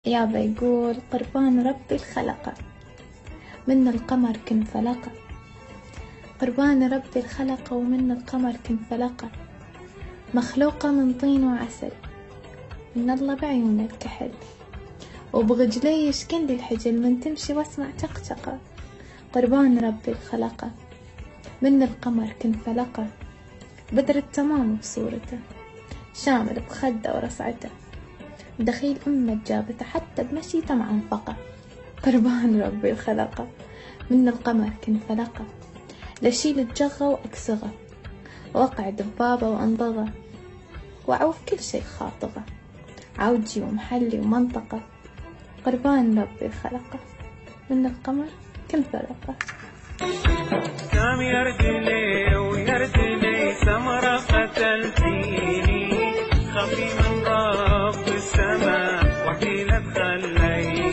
يابا يقول قربان ربي الخلقة، من القمر كن فلقة. قربان ربي الخلقة ومن القمر كن فلقة، مخلوقة من طين وعسل، من الله بعيون الكحل، وبغجلي يشكن لي الحجل من تمشي واسمع شقشقة. قربان ربي الخلقة، من القمر كن فلقة، بدر التمام بصورته، شامل بخده ورصعته، دخيل أمه جابته حتى بمشيته معنفقة. قربان ربي الخلقة، من القمر كن فلقة، لشيل الجغة وأكسغه، وأقعد ببابه وأنضغه، وأعوف كل شي خاطغه، عوجي ومحلي ومنطقة. قربان ربي الخلقة، من القمر كن فلقة. قام يرجلي ويرجلي سمرة قتلتيني، خفي من رب السماء وحيلة خليني